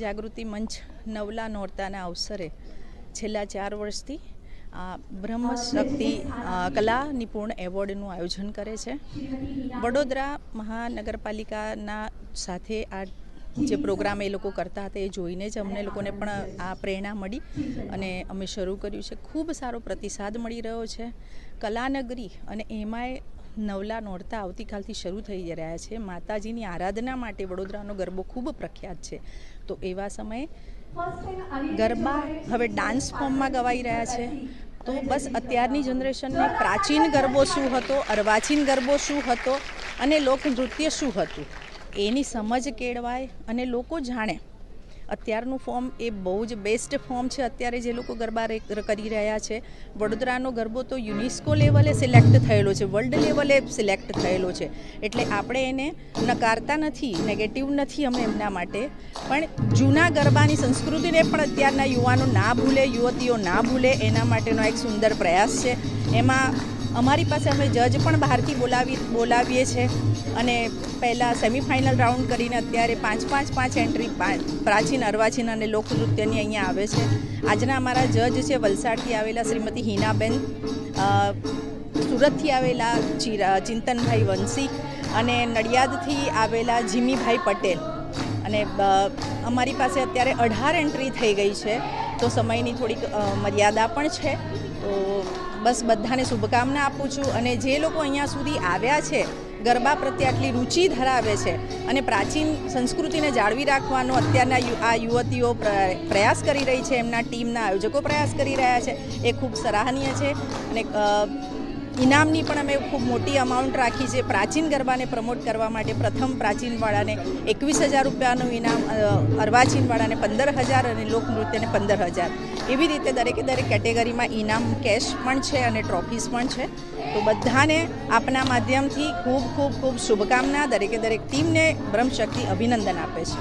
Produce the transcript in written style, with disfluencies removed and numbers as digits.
જાગૃતિ મંચ નવલા નોરતાના અવસરે છેલ્લા 4 વર્ષથી બ્રહ્મશક્તિ કલા નિપુણ એવોર્ડનું આયોજન કરે છે. વડોદરા મહાનગરપાલિકાના સાથે આ જે પ્રોગ્રામ એ લોકો કરતા હતા એ જોઈને જ અમને લોકોને પણ આ પ્રેરણા મળી અને અમે શરૂ કર્યું છે. ખૂબ સારો પ્રતિસાદ મળી રહ્યો છે. કલાનગરી અને એમાંય નવલા નોરતા આવતીકાલથી શરૂ થઈ રહ્યા છે. માતાજીની આરાધના માટે વડોદરાનો ગરબો ખૂબ પ્રખ્યાત છે. તો એવા સમયે ગરબા હવે ડાન્સ ફોર્મમાં ગવાઈ રહ્યા છે. તો બસ અત્યારની જનરેશનને પ્રાચીન ગરબો શું હતો, અર્વાચીન ગરબો શું હતો અને લોકનૃત્ય શું હતું એની સમજ કેળવાય અને લોકો જાણે. અત્યારનું ફોર્મ એ બહુ જ બેસ્ટ ફોર્મ છે. અત્યારે જે લોકો ગરબા કરી રહ્યા છે, વડોદરાનો ગરબો તો યુનેસ્કો લેવલે સિલેક્ટ થયેલો છે, વર્લ્ડ લેવલે સિલેક્ટ થયેલો છે. એટલે આપણે એને નકારતા નથી, નેગેટિવ નથી અમે એમના માટે, પણ જૂના ગરબાની સંસ્કૃતિને પણ અત્યારના યુવાનો ના ભૂલે, યુવતીઓ ના ભૂલે એના માટેનો એક સુંદર પ્રયાસ છે. એમાં અમારી પાસે અમે જજ પણ બહારથી બોલાવીએ છીએ અને પહેલાં સેમિફાઇનલ રાઉન્ડ કરીને અત્યારે 5 એન્ટ્રી પ્રાચીન, અર્વાચીન અને લોકનૃત્યની અહીંયા આવે છે. આજના અમારા જજ છે વલસાડથી આવેલા શ્રીમતી હિનાબેન, સુરતથી આવેલા ચિંતનભાઈ વંશી અને નડિયાદથી આવેલા જીમીભાઈ પટેલ. અને અમારી પાસે અત્યારે 18 એન્ટ્રી થઈ ગઈ છે. તો સમયની થોડીક મર્યાદા પણ છે. તો બસ બધાને શુભકામના આપું છું. અને જે લોકો અહીંયા સુધી આવ્યા છે, ગરબા પ્રત્યે આટલી રુચિ ધરાવે છે અને પ્રાચીન સંસ્કૃતિને જાળવી રાખવાનો અત્યારના આ યુવતીઓ પ્રયાસ કરી રહી છે, એમના ટીમના આયોજકો પ્રયાસ કરી રહ્યા છે, એ ખૂબ સરાહનીય છે. અને ઇનામની પણ અમે ખૂબ મોટી અમાઉન્ટ રાખી છે. પ્રાચીન ગરબાને પ્રમોટ કરવા માટે પ્રથમ પ્રાચીનવાળાને 21,000 રૂપિયાનું ઇનામ, અર્વાચીનવાળાને 15,000 અને લોકનૃત્યને 15,000. એવી રીતે દરેકે દરેક કેટેગરીમાં ઇનામ કેશ પણ છે અને ટ્રોફીઝ પણ છે. તો બધાને આપના માધ્યમથી ખૂબ ખૂબ ખૂબ શુભકામના. દરેકે દરેક ટીમને બ્રહ્મશક્તિ અભિનંદન આપે છે.